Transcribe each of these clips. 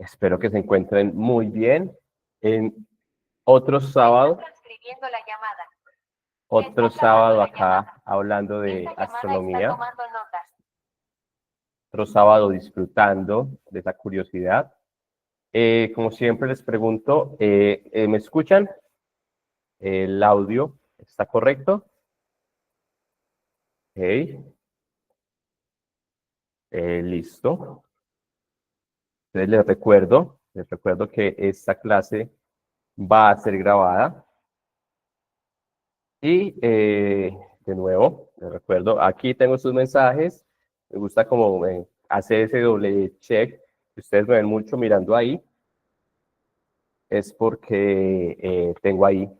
Espero que se encuentren muy bien. En otro sábado, acá hablando de astronomía. Otro sábado disfrutando de esa curiosidad. Como siempre les pregunto, ¿me escuchan? ¿El audio está correcto? Ok. Listo. Entonces les recuerdo que esta clase va a ser grabada. Y de nuevo, les recuerdo, aquí tengo sus mensajes. Me gusta como hacer ese doble check. Si ustedes me ven mucho mirando ahí, es porque tengo ahí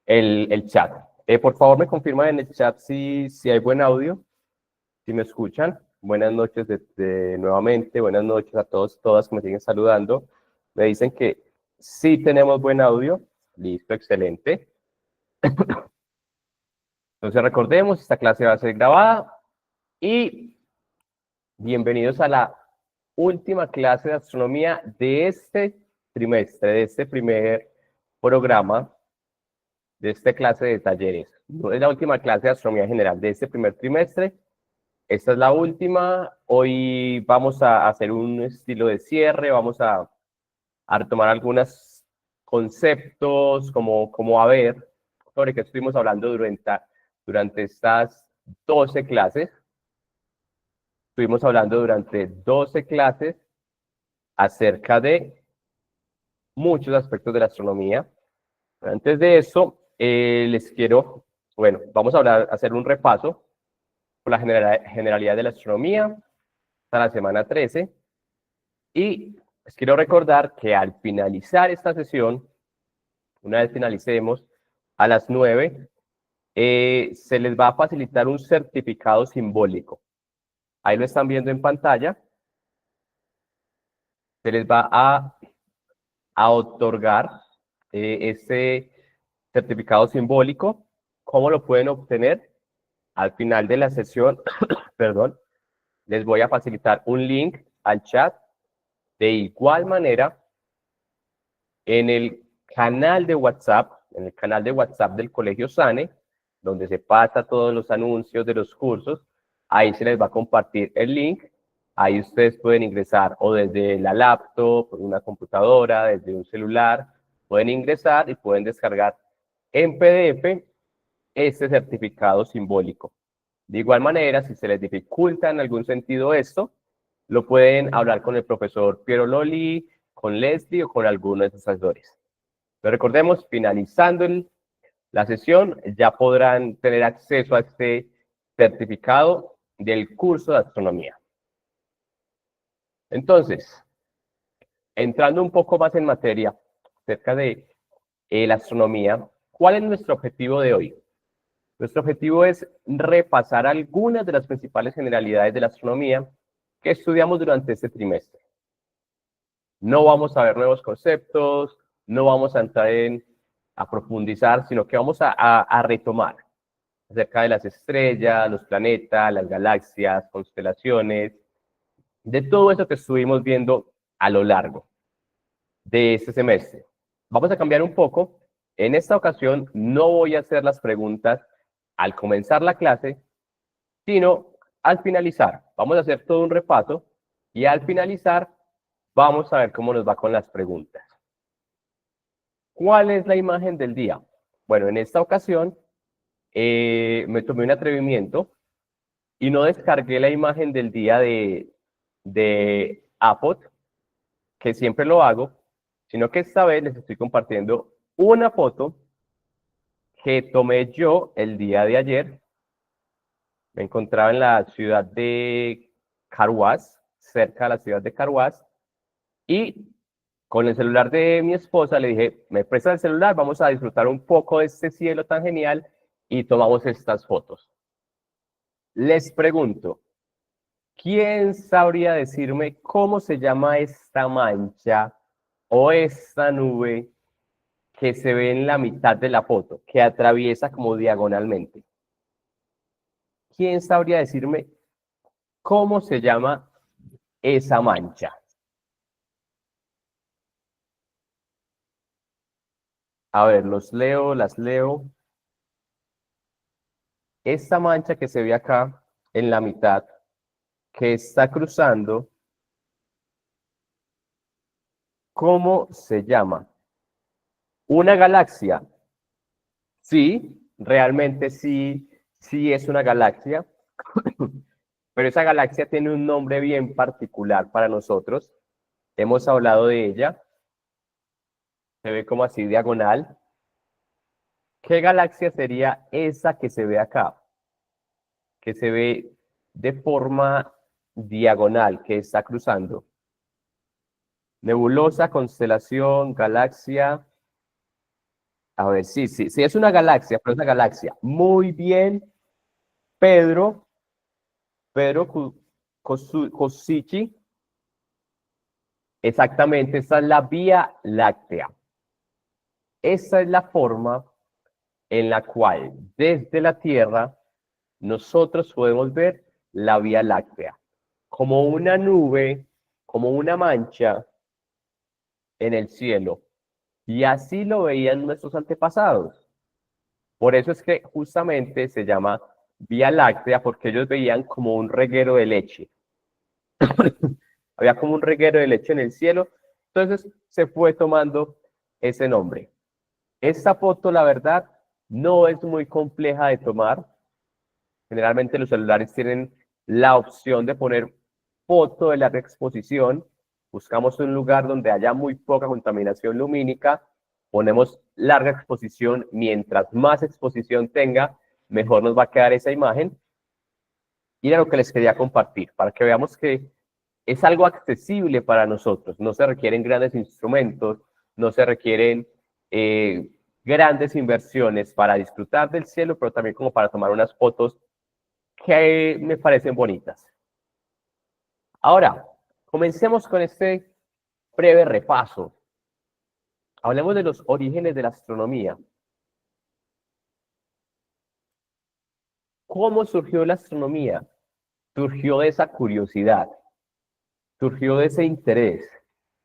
el chat. Por favor, me confirman en el chat si hay buen audio, si me escuchan. Buenas noches nuevamente, buenas noches a todos, todas que me siguen saludando. Me dicen que sí tenemos buen audio. Listo, excelente. Entonces recordemos, esta clase va a ser grabada y bienvenidos a la última clase de astronomía de este trimestre, de este primer programa, de esta clase de talleres. No es la última clase de astronomía general de este primer trimestre. Esta es la última. Hoy vamos a hacer un estilo de cierre, vamos a retomar algunos conceptos, como a ver sobre qué estuvimos hablando durante estas 12 clases. Estuvimos hablando durante 12 clases acerca de muchos aspectos de la astronomía. Antes de eso, vamos a hacer un repaso por la generalidad de la astronomía hasta la semana 13. Y les quiero recordar que al finalizar esta sesión, una vez finalicemos a las 9, se les va a facilitar un certificado simbólico. Ahí lo están viendo en pantalla. Se les va a otorgar este certificado simbólico. ¿Cómo lo pueden obtener? Al final de la sesión, perdón, les voy a facilitar un link al chat. De igual manera, en el canal de WhatsApp, del Colegio SANE, donde se pasa todos los anuncios de los cursos, ahí se les va a compartir el link. Ahí ustedes pueden ingresar o desde la laptop, una computadora, desde un celular, pueden ingresar y pueden descargar en PDF este certificado simbólico. De igual manera, si se les dificulta en algún sentido esto, lo pueden hablar con el profesor Piero Loli, con Leslie o con alguno de sus asesores. Pero recordemos, finalizando la sesión, ya podrán tener acceso a este certificado del curso de astronomía. Entonces, entrando un poco más en materia acerca de la astronomía, ¿cuál es nuestro objetivo de hoy? Nuestro objetivo es repasar algunas de las principales generalidades de la astronomía que estudiamos durante este trimestre. No vamos a ver nuevos conceptos, no vamos a entrar a profundizar, sino que vamos a retomar acerca de las estrellas, los planetas, las galaxias, constelaciones, de todo eso que estuvimos viendo a lo largo de este semestre. Vamos a cambiar un poco. En esta ocasión no voy a hacer las preguntas al comenzar la clase, sino al finalizar. Vamos a hacer todo un repaso y al finalizar vamos a ver cómo nos va con las preguntas. ¿Cuál es la imagen del día? Bueno, en esta ocasión me tomé un atrevimiento y no descargué la imagen del día de Apple, que siempre lo hago, sino que esta vez les estoy compartiendo una foto que tomé yo el día de ayer. Me encontraba en la ciudad de Carhuaz, cerca de la ciudad de Carhuaz, y con el celular de mi esposa le dije, me prestas el celular, vamos a disfrutar un poco de este cielo tan genial y tomamos estas fotos. Les pregunto, ¿quién sabría decirme cómo se llama esta mancha o esta nube que se ve en la mitad de la foto, que atraviesa como diagonalmente? ¿Quién sabría decirme cómo se llama esa mancha? A ver, los leo, las leo. Esta mancha que se ve acá en la mitad, que está cruzando, ¿cómo se llama? Una galaxia. Sí, realmente sí, sí es una galaxia, pero esa galaxia tiene un nombre bien particular para nosotros. Hemos hablado de ella, se ve como así diagonal. ¿Qué galaxia sería esa que se ve acá? Que se ve de forma diagonal, que está cruzando. Nebulosa, constelación, galaxia. A ver, sí, sí, sí, es una galaxia, pero es una galaxia. Muy bien, Pedro, Pedro Kosichi. Exactamente, esa es la Vía Láctea. Esa es la forma en la cual desde la Tierra nosotros podemos ver la Vía Láctea, como una nube, como una mancha en el cielo. Y así lo veían nuestros antepasados. Por eso es que justamente se llama Vía Láctea, porque ellos veían como un reguero de leche. Había como un reguero de leche en el cielo. Entonces se fue tomando ese nombre. Esta foto, la verdad, no es muy compleja de tomar. Generalmente los celulares tienen la opción de poner foto de larga exposición. Buscamos un lugar donde haya muy poca contaminación lumínica. Ponemos larga exposición. Mientras más exposición tenga, mejor nos va a quedar esa imagen. Y era lo que les quería compartir, para que veamos que es algo accesible para nosotros. No se requieren grandes instrumentos, no se requieren grandes inversiones para disfrutar del cielo, pero también como para tomar unas fotos que me parecen bonitas. Ahora, comencemos con este breve repaso. Hablemos de los orígenes de la astronomía. ¿Cómo surgió la astronomía? Surgió de esa curiosidad, surgió de ese interés,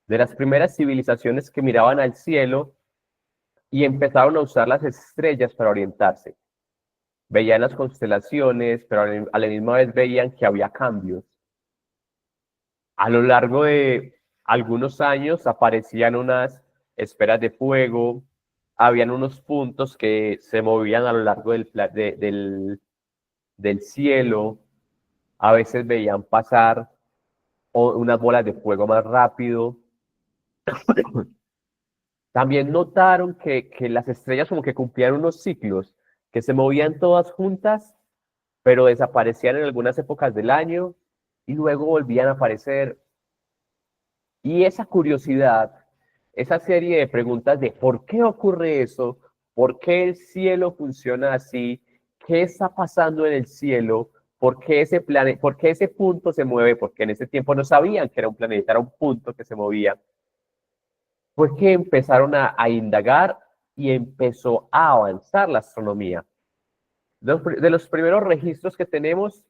de las primeras civilizaciones que miraban al cielo y empezaron a usar las estrellas para orientarse. Veían las constelaciones, pero a la misma vez veían que había cambios. A lo largo de algunos años aparecían unas esferas de fuego, habían unos puntos que se movían a lo largo del cielo, a veces veían pasar unas bolas de fuego más rápido. También notaron que las estrellas como que cumplían unos ciclos, que se movían todas juntas, pero desaparecían en algunas épocas del año y luego volvían a aparecer. Y esa curiosidad, esa serie de preguntas de por qué ocurre eso, por qué el cielo funciona así, qué está pasando en el cielo, por qué ese punto se mueve, porque en ese tiempo no sabían que era un planeta, era un punto que se movía, pues que empezaron a indagar y empezó a avanzar la astronomía. De los primeros registros que tenemos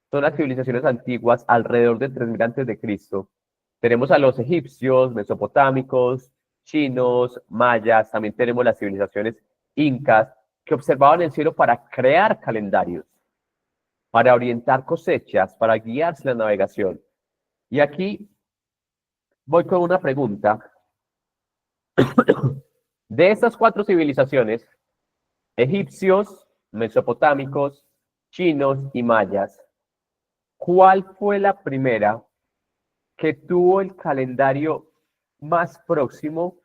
son las civilizaciones antiguas alrededor de 3000 antes de Cristo. Tenemos a los egipcios, mesopotámicos, chinos, mayas, también tenemos las civilizaciones incas que observaban el cielo para crear calendarios, para orientar cosechas, para guiarse en la navegación. Y aquí voy con una pregunta. De estas cuatro civilizaciones, egipcios, mesopotámicos, chinos y mayas, ¿cuál fue la primera que tuvo el calendario más próximo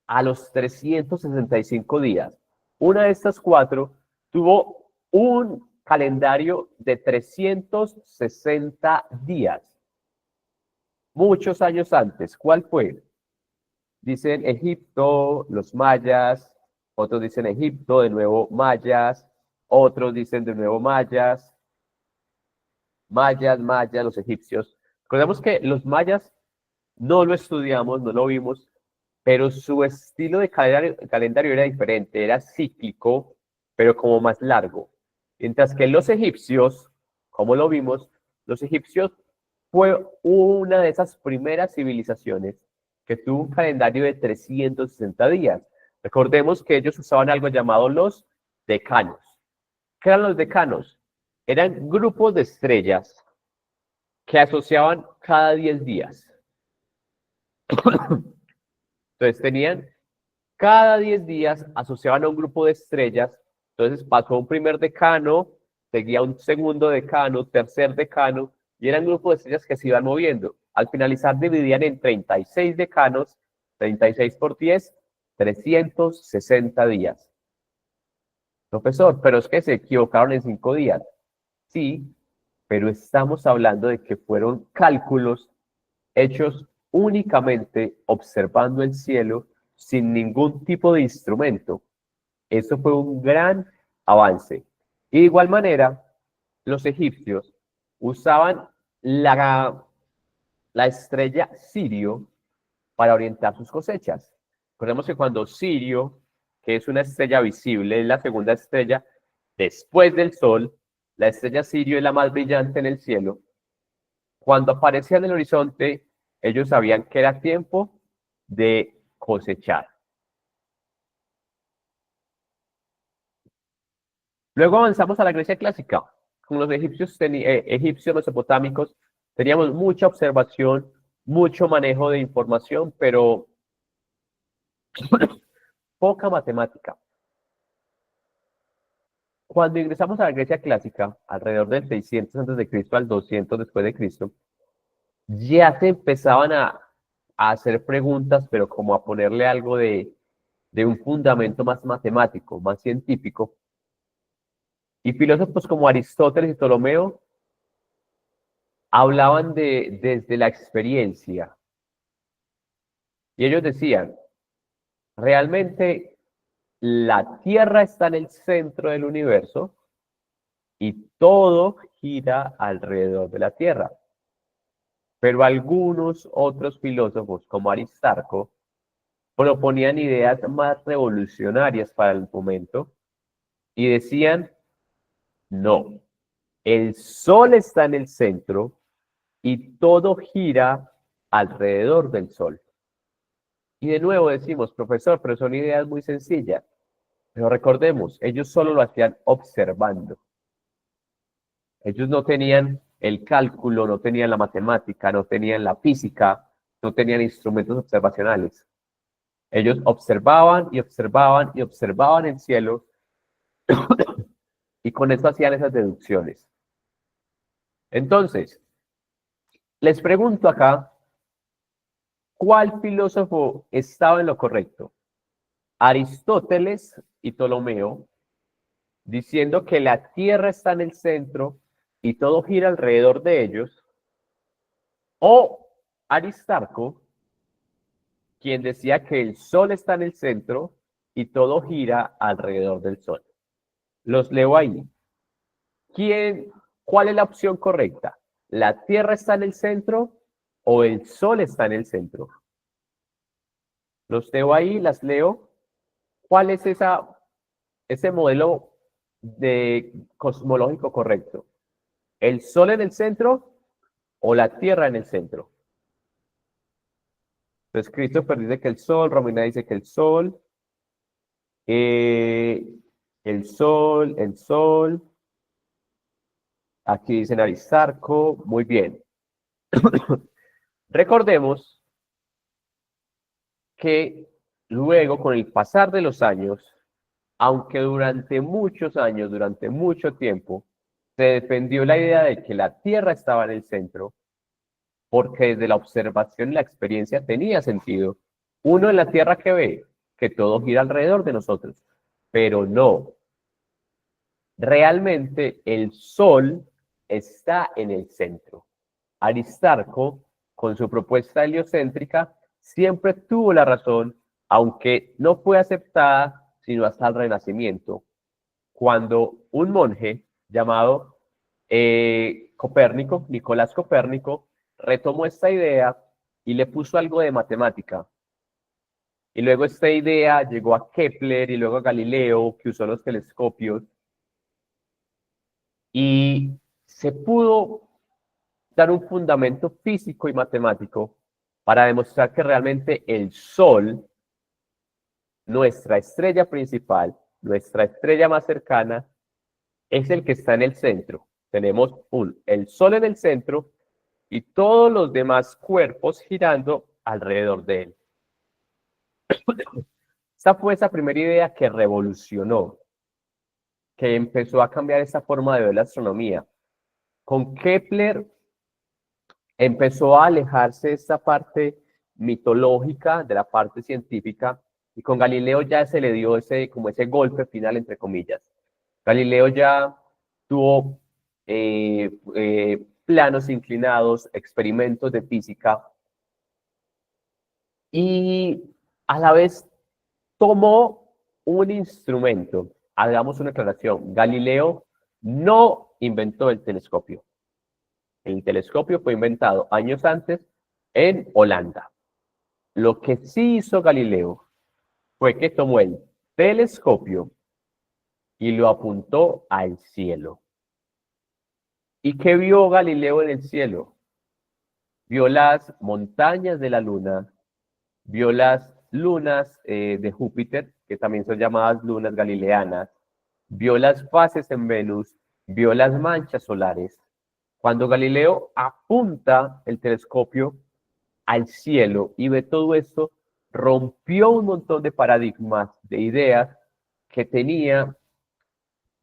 a los 365 días? Una de estas cuatro tuvo un calendario de 360 días, muchos años antes. ¿Cuál fue? Dicen Egipto, los mayas, otros dicen Egipto, de nuevo mayas, otros dicen de nuevo mayas, mayas, los egipcios. Recordemos que los mayas no lo estudiamos, no lo vimos, pero su estilo de calendario era diferente, era cíclico, pero como más largo. Mientras que los egipcios, como lo vimos, los egipcios fue una de esas primeras civilizaciones que tuvo un calendario de 360 días. Recordemos que ellos usaban algo llamado los decanos. ¿Qué eran los decanos? Eran grupos de estrellas que asociaban cada 10 días. Entonces tenían cada 10 días asociaban a un grupo de estrellas. Entonces pasó un primer decano, seguía un segundo decano, tercer decano, y eran grupos de estrellas que se iban moviendo. Al finalizar dividían en 36 decanos, 36 por 10, 360 días. Profesor, pero es que se equivocaron en 5 días. Sí, pero estamos hablando de que fueron cálculos hechos únicamente observando el cielo sin ningún tipo de instrumento. Eso fue un gran avance. Y de igual manera, los egipcios usaban la estrella Sirio para orientar sus cosechas. Recordemos que cuando Sirio, que es una estrella visible, es la segunda estrella después del Sol, la estrella Sirio es la más brillante en el cielo. Cuando aparecía en el horizonte, ellos sabían que era tiempo de cosechar. Luego avanzamos a la Grecia clásica. Con los egipcios mesopotámicos teníamos mucha observación, mucho manejo de información, pero poca matemática. Cuando ingresamos a la Grecia clásica, alrededor del 600 a.C. al 200 después de Cristo, ya se empezaban a hacer preguntas, pero como a ponerle algo de un fundamento más matemático, más científico. Y filósofos como Aristóteles y Ptolomeo hablaban desde la experiencia. Y ellos decían, realmente la Tierra está en el centro del universo y todo gira alrededor de la Tierra. Pero algunos otros filósofos, como Aristarco, proponían ideas más revolucionarias para el momento y decían, no, el Sol está en el centro y todo gira alrededor del Sol. Y de nuevo decimos, profesor, pero son ideas muy sencillas. Pero recordemos, ellos solo lo hacían observando. Ellos no tenían el cálculo, no tenían la matemática, no tenían la física, no tenían instrumentos observacionales. Ellos observaban y observaban y observaban el cielo y con eso hacían esas deducciones. Entonces, les pregunto acá, ¿cuál filósofo estaba en lo correcto? Aristóteles y Ptolomeo, diciendo que la Tierra está en el centro y todo gira alrededor de ellos, o Aristarco, quien decía que el Sol está en el centro y todo gira alrededor del Sol. Los leo ahí. ¿Cuál es la opción correcta? ¿La Tierra está en el centro o el Sol está en el centro? Los leo ahí, las leo. ¿Cuál es ese modelo cosmológico correcto? ¿El Sol en el centro o la Tierra en el centro? Entonces, Christopher dice que el Sol, Romina dice que el Sol, eh, el Sol. Aquí dicen Aristarco, muy bien. Recordemos que luego, con el pasar de los años, aunque durante muchos años, durante mucho tiempo, se defendió la idea de que la Tierra estaba en el centro, porque desde la observación y la experiencia tenía sentido. Uno en la Tierra que ve que todo gira alrededor de nosotros, pero no. Realmente el Sol está en el centro. Aristarco, con su propuesta heliocéntrica, siempre tuvo la razón, aunque no fue aceptada sino hasta el Renacimiento, cuando un monje llamado Copérnico, Nicolás Copérnico, retomó esta idea y le puso algo de matemática. Y luego esta idea llegó a Kepler y luego a Galileo, que usó los telescopios, y se pudo dar un fundamento físico y matemático para demostrar que realmente el Sol nuestra estrella principal, nuestra estrella más cercana, es el que está en el centro. Tenemos el Sol en el centro y todos los demás cuerpos girando alrededor de él. Esa fue esa primera idea que revolucionó, que empezó a cambiar esa forma de ver la astronomía. Con Kepler empezó a alejarse de esta parte mitológica, de la parte científica, y con Galileo ya se le dio como ese golpe final, entre comillas. Galileo ya tuvo planos inclinados, experimentos de física, y a la vez tomó un instrumento. Hagamos una aclaración. Galileo no inventó el telescopio. El telescopio fue inventado años antes en Holanda. Lo que sí hizo Galileo fue que tomó el telescopio y lo apuntó al cielo. ¿Y qué vio Galileo en el cielo? Vio las montañas de la luna, vio las lunas de Júpiter, que también son llamadas lunas galileanas, vio las fases en Venus, vio las manchas solares. Cuando Galileo apunta el telescopio al cielo y ve todo esto, rompió un montón de paradigmas, de ideas que tenía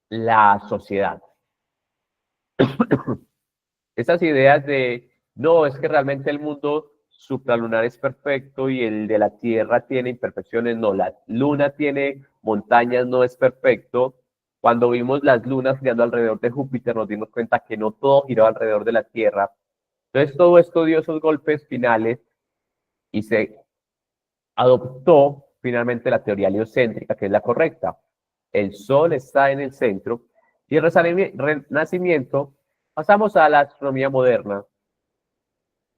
la sociedad. Esas ideas de, no, es que realmente el mundo supralunar es perfecto y el de la Tierra tiene imperfecciones, no, la Luna tiene montañas, no es perfecto. Cuando vimos las lunas girando alrededor de Júpiter, nos dimos cuenta que no todo giraba alrededor de la Tierra. Entonces, todo esto dio esos golpes finales y se adoptó finalmente la teoría heliocéntrica, que es la correcta. El Sol está en el centro y el Renacimiento pasamos a la astronomía moderna,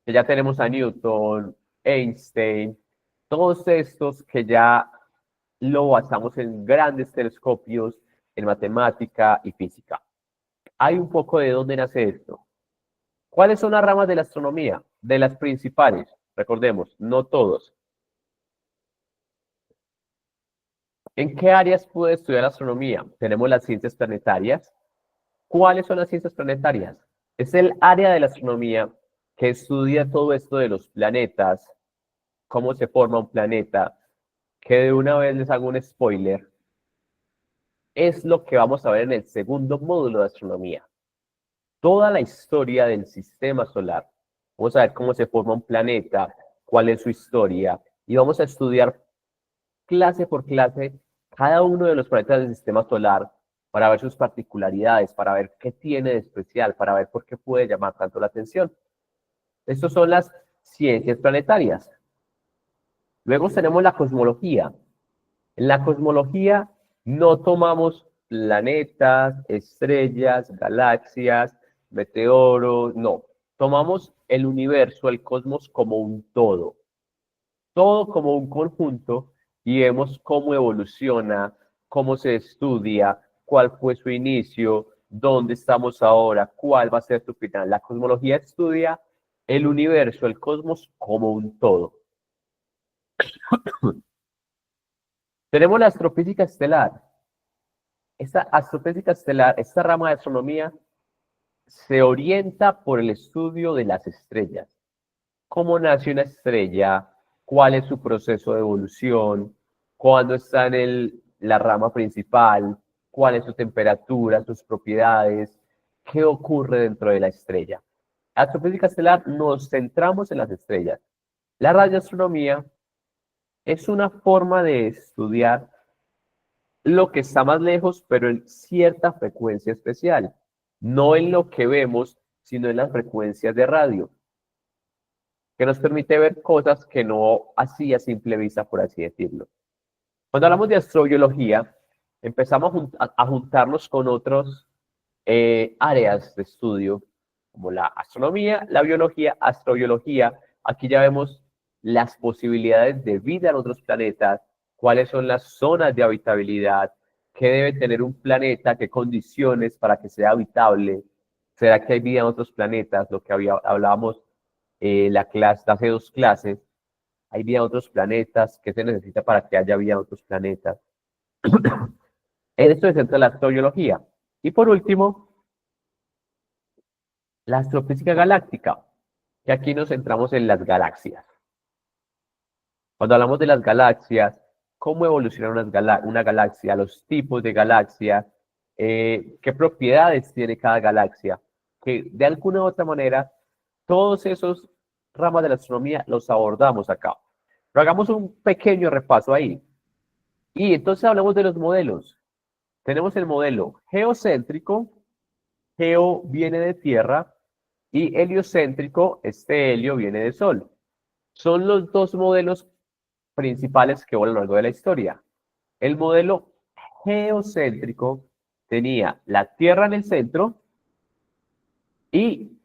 que ya tenemos a Newton, Einstein, todos estos que ya lo basamos en grandes telescopios, en matemática y física. Hay un poco de dónde nace esto. ¿Cuáles son las ramas de la astronomía? De las principales, recordemos, no todos. ¿En qué áreas puede estudiar astronomía? Tenemos las ciencias planetarias. ¿Cuáles son las ciencias planetarias? Es el área de la astronomía que estudia todo esto de los planetas, cómo se forma un planeta, que de una vez les hago un spoiler, es lo que vamos a ver en el segundo módulo de astronomía. Toda la historia del sistema solar. Vamos a ver cómo se forma un planeta, cuál es su historia, y vamos a estudiar clase por clase cada uno de los planetas del sistema solar para ver sus particularidades, para ver qué tiene de especial, para ver por qué puede llamar tanto la atención. Estas son las ciencias planetarias. Luego tenemos la cosmología. En la cosmología no tomamos planetas, estrellas, galaxias, meteoros, no. Tomamos el universo, el cosmos como un todo. Todo como un conjunto y vemos cómo evoluciona, cómo se estudia, cuál fue su inicio, dónde estamos ahora, cuál va a ser su final. La cosmología estudia el universo, el cosmos como un todo. Tenemos la astrofísica estelar. Esta astrofísica estelar, esta rama de astronomía, se orienta por el estudio de las estrellas. ¿Cómo nace una estrella? ¿Cuál es su proceso de evolución? ¿Cuándo está en la rama principal? ¿Cuál es su temperatura, sus propiedades? ¿Qué ocurre dentro de la estrella? Astrofísica estelar nos centramos en las estrellas. La radioastronomía es una forma de estudiar lo que está más lejos, pero en cierta frecuencia especial. No en lo que vemos, sino en las frecuencias de radio, que nos permite ver cosas que no así a simple vista, por así decirlo. Cuando hablamos de astrobiología, empezamos a juntarnos con otras áreas de estudio, como la astronomía, la biología, astrobiología. Aquí ya vemos las posibilidades de vida en otros planetas, cuáles son las zonas de habitabilidad, qué debe tener un planeta, qué condiciones para que sea habitable, será que hay vida en otros planetas, lo que hablábamos hace 2 clases. ¿Hay vida en otros planetas? ¿Qué se necesita para que haya vida en otros planetas? En esto se centra la astrobiología. Y por último, la astrofísica galáctica, que aquí nos centramos en las galaxias. Cuando hablamos de las galaxias, cómo evoluciona una galaxia, los tipos de galaxia, qué propiedades tiene cada galaxia, que de alguna u otra manera, todos esos ramas de la astronomía los abordamos acá. Pero hagamos un pequeño repaso ahí. Y entonces hablamos de los modelos. Tenemos el modelo geocéntrico, geo viene de Tierra, y heliocéntrico, este helio viene del Sol. Son los dos modelos principales que hubo a lo largo de la historia. El modelo geocéntrico tenía la Tierra en el centro y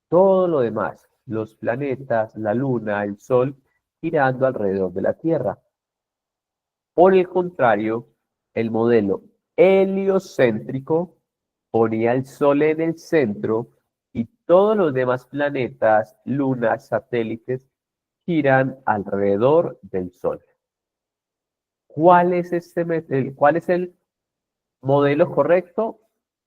todo lo demás, los planetas, la Luna, el Sol, girando alrededor de la Tierra. Por el contrario, el modelo heliocéntrico ponía el Sol en el centro y todos los demás planetas, lunas, satélites, giran alrededor del Sol. ¿Cuál es cuál es el modelo correcto?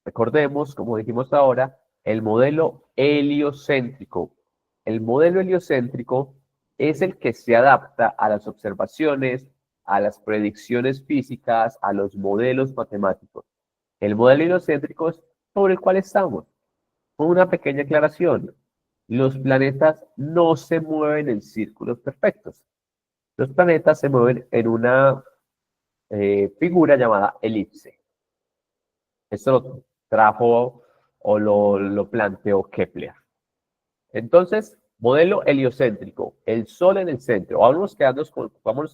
Recordemos, como dijimos ahora, el modelo heliocéntrico. El modelo heliocéntrico es el que se adapta a las observaciones, a las predicciones físicas, a los modelos matemáticos. El modelo heliocéntrico es sobre el cual estamos. Con una pequeña aclaración. Los planetas no se mueven en círculos perfectos. Los planetas se mueven en una figura llamada elipse. Esto lo trajo o lo planteó Kepler. Entonces, modelo heliocéntrico, el Sol en el centro. Vámonos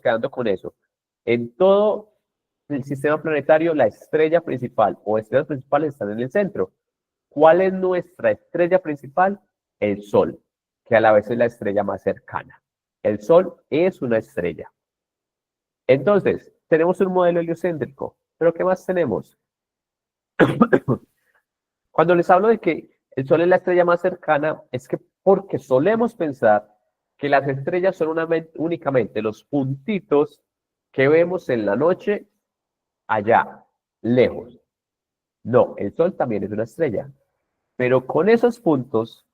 quedando con eso. En todo el sistema planetario, la estrella principal o estrellas principales están en el centro. ¿Cuál es nuestra estrella principal? El Sol, que a la vez es la estrella más cercana. El Sol es una estrella. Entonces, tenemos un modelo heliocéntrico, pero ¿qué más tenemos? Cuando les hablo de que el Sol es la estrella más cercana, es que porque solemos pensar que las estrellas son únicamente los puntitos que vemos en la noche allá, lejos. No, el Sol también es una estrella. Pero con esos puntos,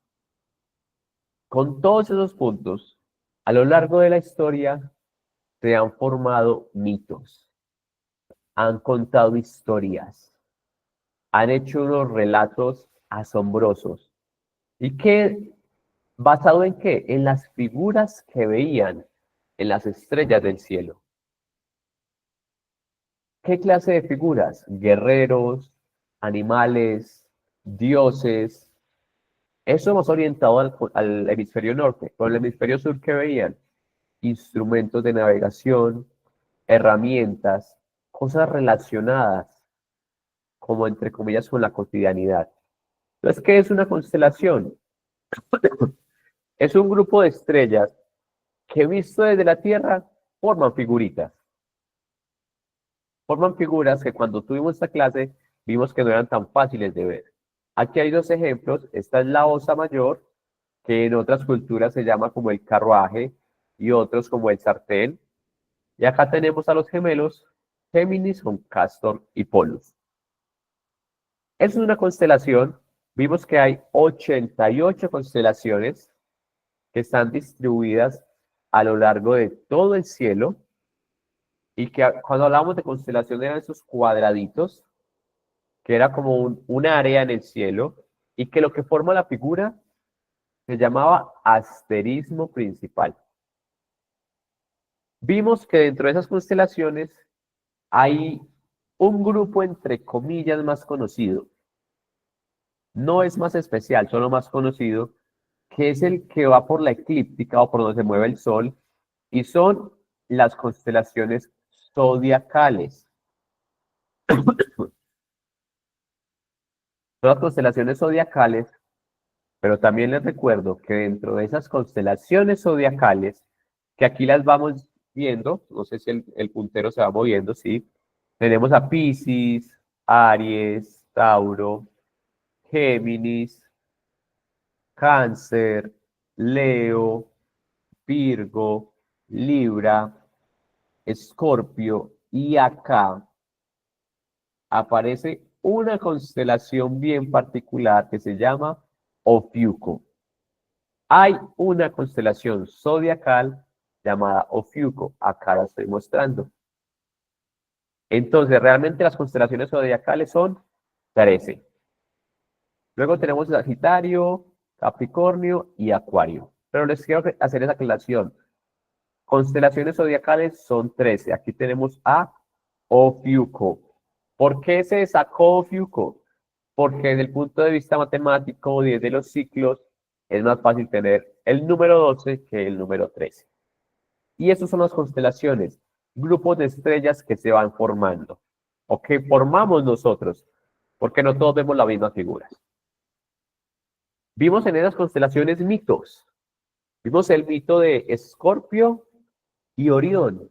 con todos esos puntos, a lo largo de la historia se han formado mitos, han contado historias, han hecho unos relatos asombrosos. ¿Y qué? ¿Basado en qué? En las figuras que veían en las estrellas del cielo. ¿Qué clase de figuras? Guerreros, animales, dioses. Eso más orientado al hemisferio norte. Con el hemisferio sur, ¿qué veían? Instrumentos de navegación, herramientas, cosas relacionadas, como entre comillas, con la cotidianidad. Entonces, ¿qué es una constelación? Es un grupo de estrellas que visto desde la Tierra forman figuritas. Forman figuras que cuando tuvimos esta clase vimos que no eran tan fáciles de ver. Aquí hay dos ejemplos. Esta es la Osa Mayor, que en otras culturas se llama como el carruaje y otros como el sartén. Y acá tenemos a los gemelos, Géminis con Castor y Polus. Es una constelación. Vimos que hay 88 constelaciones que están distribuidas a lo largo de todo el cielo y que cuando hablamos de constelación eran esos cuadraditos, que era como un área en el cielo y que lo que forma la figura se llamaba asterismo principal. Vimos que dentro de esas constelaciones hay un grupo entre comillas más conocido. No es más especial, solo más conocido, que es el que va por la eclíptica o por donde se mueve el Sol, y son las constelaciones zodiacales. Son las constelaciones zodiacales, pero también les recuerdo que dentro de esas constelaciones zodiacales, que aquí las vamos viendo, no sé si el puntero se va moviendo, sí, tenemos a Piscis, Aries, Tauro, Géminis, Cáncer, Leo, Virgo, Libra, Escorpio, y acá aparece una constelación bien particular que se llama Ofiuco. Hay una constelación zodiacal llamada Ofiuco, acá la estoy mostrando. Entonces, realmente las constelaciones zodiacales son 13. Luego tenemos Sagitario, Capricornio y Acuario. Pero les quiero hacer esa aclaración. Constelaciones zodiacales son 13. Aquí tenemos a Ofiuco. ¿Por qué se sacó Ofiuco? Porque desde el punto de vista matemático, desde los ciclos, es más fácil tener el número 12 que el número 13. Y esas son las constelaciones, grupos de estrellas que se van formando, o que formamos nosotros, porque no todos vemos la misma figura. Vimos en esas constelaciones mitos. Vimos el mito de Escorpio y Orión,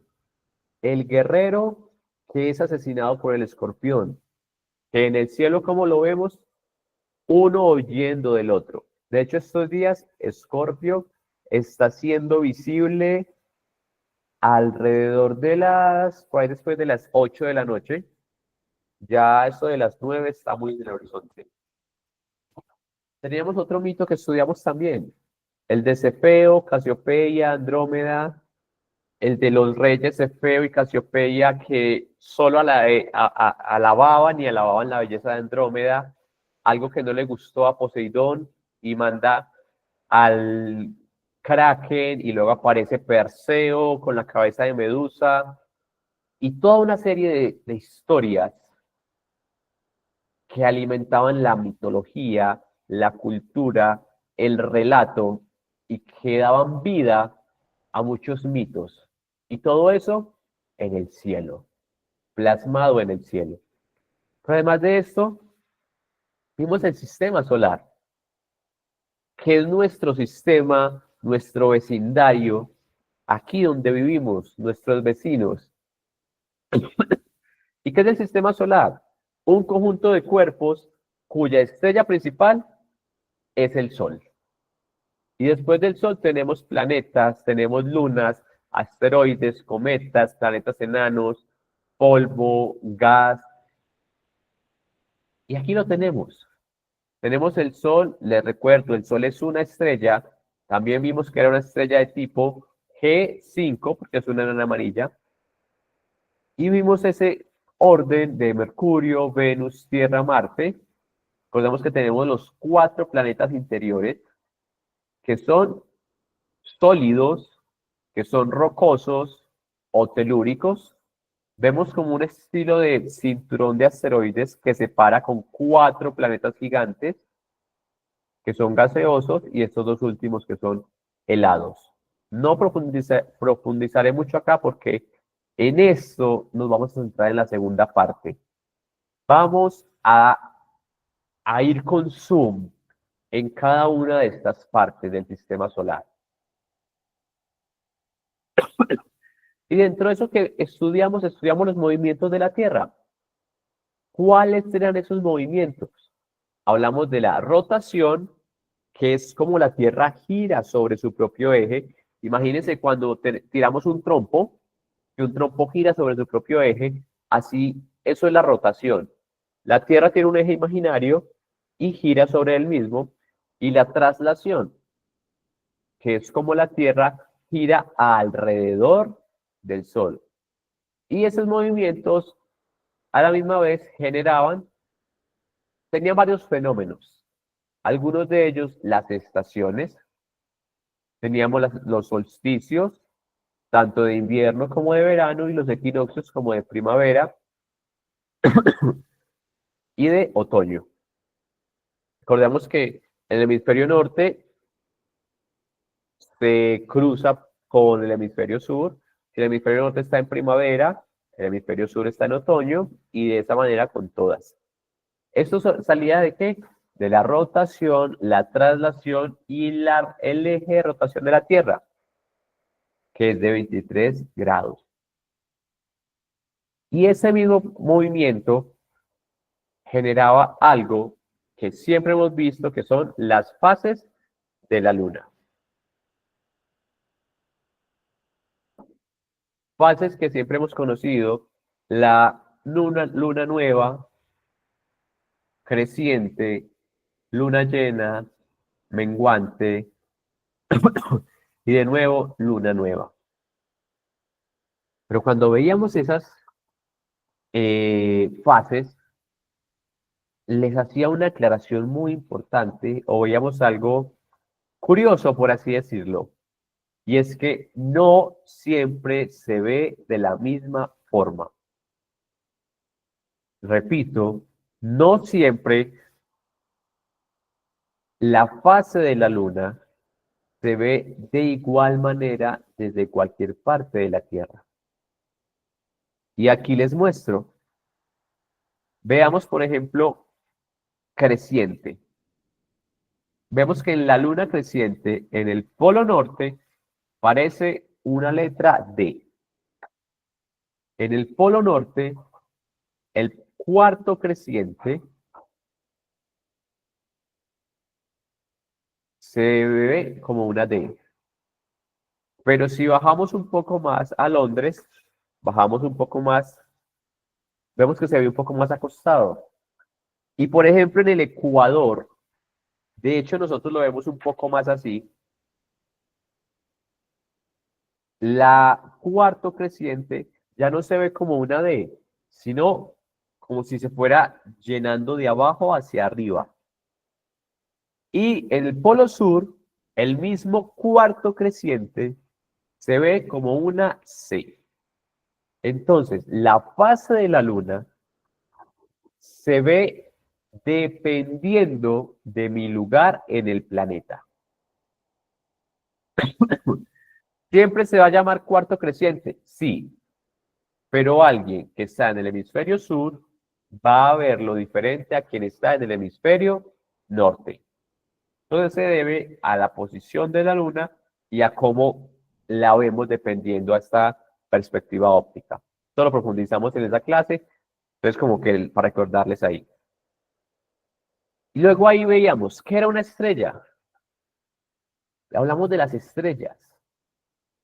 el guerrero que es asesinado por el escorpión, que en el cielo, como lo vemos, uno huyendo del otro. De hecho, estos días, Escorpio está siendo visible alrededor de por ahí después de las 8 de la noche. Ya esto de las 9 está muy en el horizonte. Teníamos otro mito que estudiamos también, el de Cefeo, Casiopeia, Andrómeda, el de los reyes Cefeo y Casiopeia que solo alababan y alababan la belleza de Andrómeda, algo que no le gustó a Poseidón y manda al Kraken y luego aparece Perseo con la cabeza de Medusa y toda una serie de historias que alimentaban la mitología, la cultura, el relato y que daban vida a muchos mitos. Y todo eso en el cielo, plasmado en el cielo. Pero además de esto, vimos el sistema solar, que es nuestro sistema, nuestro vecindario, aquí donde vivimos, nuestros vecinos. ¿Y qué es el sistema solar? Un conjunto de cuerpos cuya estrella principal es el Sol. Y después del Sol tenemos planetas, tenemos lunas, asteroides, cometas, planetas enanos, polvo, gas. Y aquí lo tenemos. Tenemos el Sol, les recuerdo, el Sol es una estrella. También vimos que era una estrella de tipo G5, porque es una enana amarilla. Y vimos ese orden de Mercurio, Venus, Tierra, Marte. Recordemos que tenemos los 4 planetas interiores, que son sólidos, que son rocosos o telúricos. Vemos como un estilo de cinturón de asteroides que separa con 4 planetas gigantes, que son gaseosos, y estos dos últimos que son helados. No profundizaré mucho acá porque en esto nos vamos a centrar en la segunda parte. Vamos a ir con zoom en cada una de estas partes del sistema solar. Y dentro de eso que estudiamos los movimientos de la Tierra. ¿Cuáles serán esos movimientos? Hablamos de la rotación, que es como la Tierra gira sobre su propio eje. Imagínense cuando tiramos un trompo, que un trompo gira sobre su propio eje, así, eso es la rotación. La Tierra tiene un eje imaginario y gira sobre él mismo, y la traslación, que es como la Tierra gira alrededor del Sol. Y esos movimientos a la misma vez tenían varios fenómenos. Algunos de ellos, las estaciones, teníamos los solsticios, tanto de invierno como de verano, y los equinoccios como de primavera y de otoño. Recordemos que en el hemisferio norte se cruza con el hemisferio sur. Si el hemisferio norte está en primavera, el hemisferio sur está en otoño, y de esa manera con todas. ¿Esto salía de qué? De la rotación, la traslación y el eje de rotación de la Tierra, que es de 23 grados. Y ese mismo movimiento generaba algo que siempre hemos visto, que son las fases de la Luna. fases que siempre hemos conocido, la luna nueva, creciente, luna llena, menguante y de nuevo luna nueva. Pero cuando veíamos esas fases, les hacía una aclaración muy importante o veíamos algo curioso, por así decirlo, y es que no siempre se ve de la misma forma. Repito, no siempre la fase de la luna se ve de igual manera desde cualquier parte de la Tierra. Y aquí les muestro. Veamos, por ejemplo, creciente. Vemos que en la luna creciente, en el polo norte, parece una letra D. En el polo norte, el cuarto creciente se ve como una D. Pero si bajamos un poco más a Londres, bajamos un poco más, vemos que se ve un poco más acostado. Y por ejemplo, en el Ecuador, de hecho nosotros lo vemos un poco más así, la cuarto creciente ya no se ve como una D, sino como si se fuera llenando de abajo hacia arriba. Y en el polo sur, el mismo cuarto creciente se ve como una C. Entonces, la fase de la luna se ve dependiendo de mi lugar en el planeta. ¿Siempre se va a llamar cuarto creciente? Sí, pero alguien que está en el hemisferio sur va a verlo diferente a quien está en el hemisferio norte. Entonces se debe a la posición de la luna y a cómo la vemos dependiendo a esta perspectiva óptica. Esto lo profundizamos en esa clase, entonces como que para recordarles ahí. Y luego ahí veíamos, ¿qué era una estrella? Hablamos de las estrellas,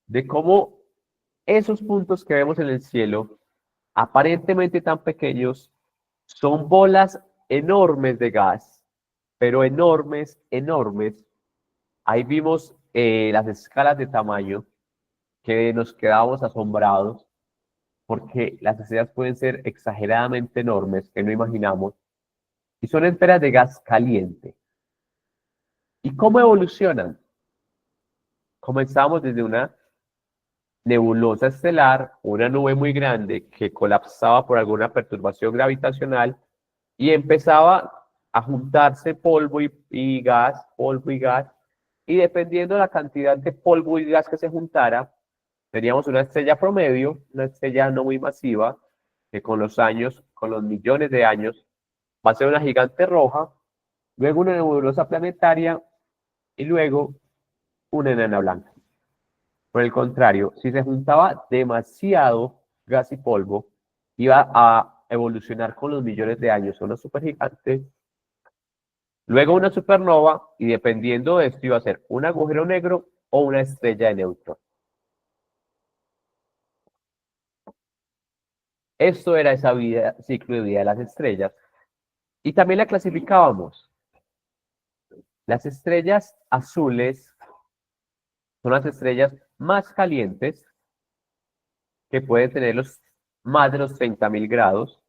de cómo esos puntos que vemos en el cielo, aparentemente tan pequeños, son bolas enormes de gas, pero enormes, enormes. Ahí vimos las escalas de tamaño que nos quedábamos asombrados porque las estrellas pueden ser exageradamente enormes, que no imaginamos, y son esferas de gas caliente. ¿Y cómo evolucionan? Comenzamos desde una nebulosa estelar, una nube muy grande que colapsaba por alguna perturbación gravitacional y empezaba a juntarse polvo y gas, y dependiendo de la cantidad de polvo y gas que se juntara, teníamos una estrella promedio, una estrella no muy masiva, que con los años, con los millones de años, va a ser una gigante roja, luego una nebulosa planetaria y luego una enana blanca. Por el contrario, si se juntaba demasiado gas y polvo, iba a evolucionar con los millones de años una supergigante, luego una supernova, y dependiendo de esto iba a ser un agujero negro o una estrella de neutrones. Esto era esa vida, ciclo de vida de las estrellas. Y también la clasificábamos. Las estrellas azules son las estrellas más calientes, que pueden tener más de los 30.000 grados.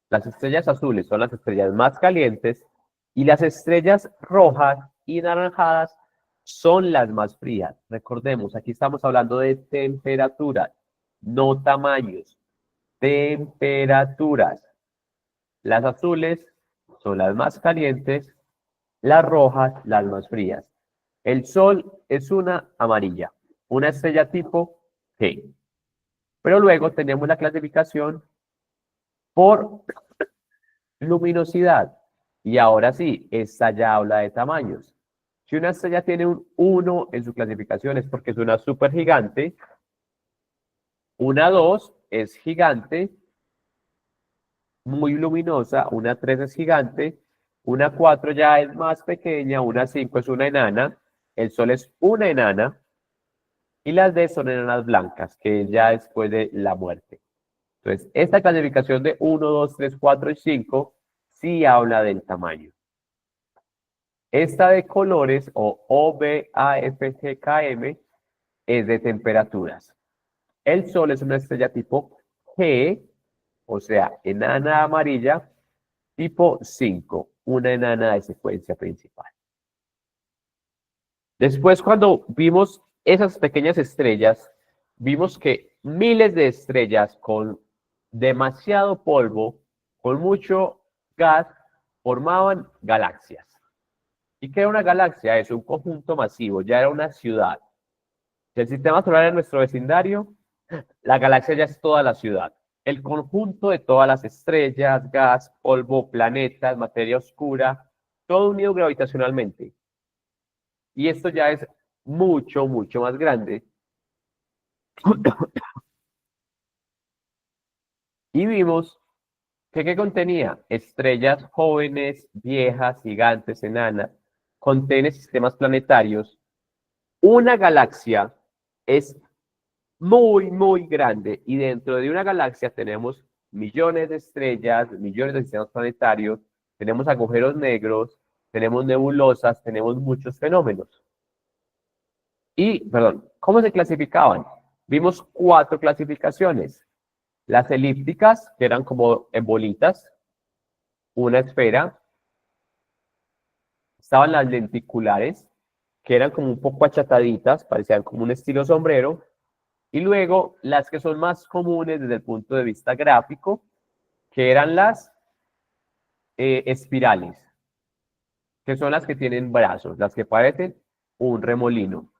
Las estrellas azules son las estrellas más calientes y las estrellas rojas y naranjadas son las más frías. Recordemos, aquí estamos hablando de temperaturas, no tamaños. Temperaturas. Las azules son las más calientes, las rojas las más frías. El Sol es una amarilla, una estrella tipo G. Pero luego tenemos la clasificación por luminosidad. Y ahora sí, esta ya habla de tamaños. Si una estrella tiene un 1 en su clasificación es porque es una supergigante. Una 2 es gigante, muy luminosa. Una 3 es gigante. Una 4 ya es más pequeña. Una 5 es una enana. El Sol es una enana. Y las D son enanas blancas, que es ya después de la muerte. Entonces, esta clasificación de 1, 2, 3, 4 y 5 sí habla del tamaño. Esta de colores, o OBAFGKM, es de temperaturas. El Sol es una estrella tipo G, o sea, enana amarilla, tipo 5, una enana de secuencia principal. Después, cuando vimos esas pequeñas estrellas, vimos que miles de estrellas con demasiado polvo, con mucho gas, formaban galaxias. ¿Y qué era una galaxia? Es un conjunto masivo, ya era una ciudad. Si el sistema solar es nuestro vecindario, la galaxia ya es toda la ciudad. El conjunto de todas las estrellas, gas, polvo, planetas, materia oscura, todo unido gravitacionalmente. Y esto ya es mucho, mucho más grande. Y vimos que ¿qué contenía? Estrellas jóvenes, viejas, gigantes, enanas. Contiene sistemas planetarios. Una galaxia es muy, muy grande y dentro de una galaxia tenemos millones de estrellas, millones de sistemas planetarios, tenemos agujeros negros, tenemos nebulosas, tenemos muchos fenómenos. Y, perdón, ¿cómo se clasificaban? Vimos 4 clasificaciones. Las elípticas, que eran como en bolitas, una esfera. Estaban las lenticulares, que eran como un poco achataditas, parecían como un estilo sombrero. Y luego las que son más comunes desde el punto de vista gráfico, que eran las espirales, que son las que tienen brazos, las que parecen un remolino.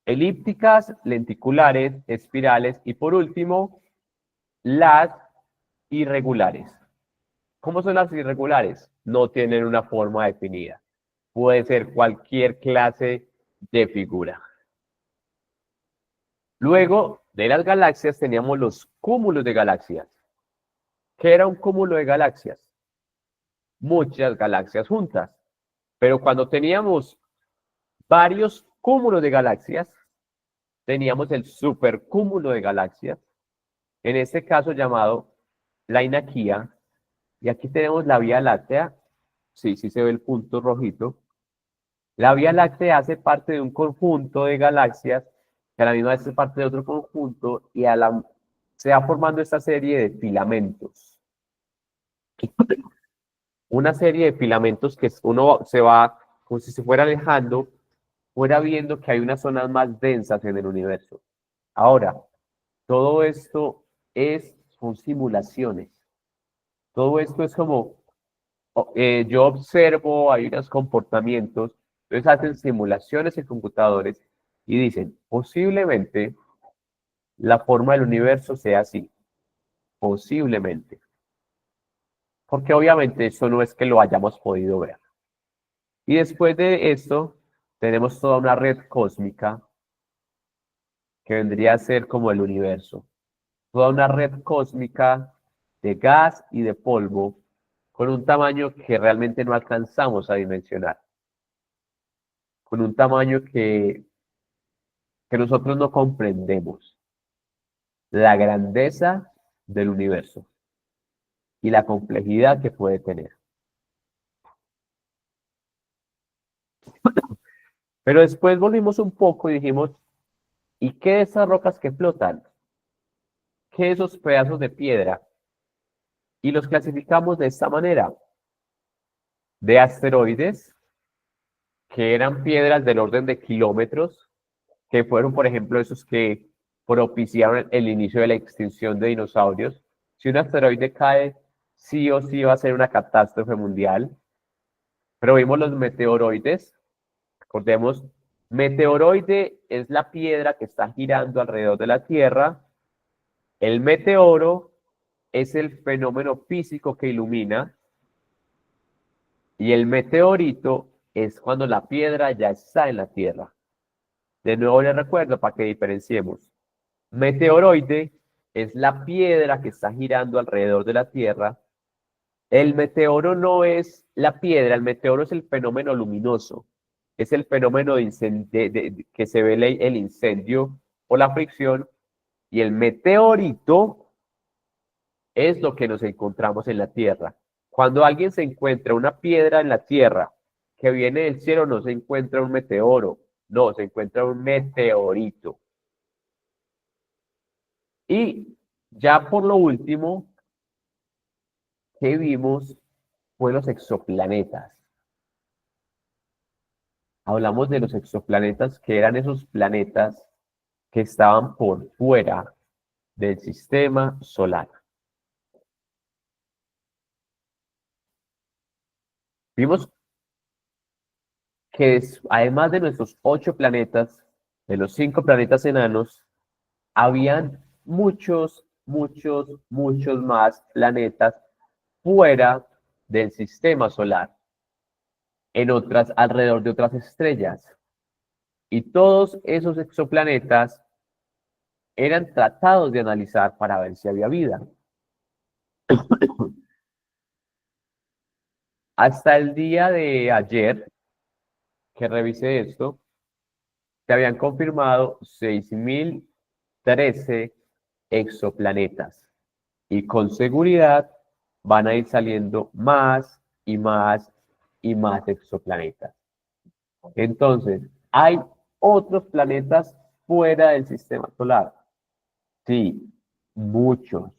Elípticas, lenticulares, espirales y por último, las irregulares. ¿Cómo son las irregulares? No tienen una forma definida. Puede ser cualquier clase de figura. Luego de las galaxias teníamos los cúmulos de galaxias. ¿Qué era un cúmulo de galaxias? Muchas galaxias juntas. Pero cuando teníamos varios cúmulos de galaxias, teníamos el supercúmulo de galaxias, en este caso llamado la Inaquía, y aquí tenemos la Vía Láctea, sí, sí se ve el punto rojito. La Vía Láctea hace parte de un conjunto de galaxias que a la misma vez es parte de otro conjunto y se va formando esta serie de filamentos. Una serie de filamentos que uno se va, como si se fuera alejando, fuera viendo que hay unas zonas más densas en el universo. Ahora, todo esto son simulaciones. Todo esto es como, yo observo, hay unos comportamientos, entonces hacen simulaciones en computadores y dicen, posiblemente la forma del universo sea así, posiblemente. Porque obviamente eso no es que lo hayamos podido ver. Y después de esto, tenemos toda una red cósmica que vendría a ser como el universo. Toda una red cósmica de gas y de polvo con un tamaño que realmente no alcanzamos a dimensionar. Con un tamaño que nosotros no comprendemos. La grandeza del universo y la complejidad que puede tener. Pero después volvimos un poco y dijimos, ¿y qué de esas rocas que flotan? ¿Qué de esos pedazos de piedra? Y los clasificamos de esta manera. De asteroides, que eran piedras del orden de kilómetros, que fueron, por ejemplo, esos que propiciaron el inicio de la extinción de dinosaurios. Si un asteroide cae, sí o sí va a ser una catástrofe mundial. Pero vimos los meteoroides. Recordemos, meteoroide es la piedra que está girando alrededor de la Tierra. El meteoro es el fenómeno físico que ilumina. Y el meteorito es cuando la piedra ya está en la Tierra. De nuevo les recuerdo para que diferenciemos. Meteoroide es la piedra que está girando alrededor de la Tierra. El meteoro no es la piedra, el meteoro es el fenómeno luminoso. es el fenómeno que se ve el incendio o la fricción, y el meteorito es lo que nos encontramos en la Tierra. Cuando alguien se encuentra una piedra en la Tierra que viene del cielo, no se encuentra un meteoro, no, se encuentra un meteorito. Y ya por lo último que vimos fue los exoplanetas. Hablamos de los exoplanetas, que eran esos planetas que estaban por fuera del sistema solar. Vimos que además de nuestros 8 planetas, de los 5 planetas enanos, habían muchos más planetas fuera del sistema solar, alrededor de otras estrellas. Y todos esos exoplanetas eran tratados de analizar para ver si había vida. Hasta el día de ayer, que revisé esto, se habían confirmado 6.013 exoplanetas. Y con seguridad van a ir saliendo más y más y más exoplanetas. Entonces, ¿hay otros planetas fuera del sistema solar? Sí, muchos.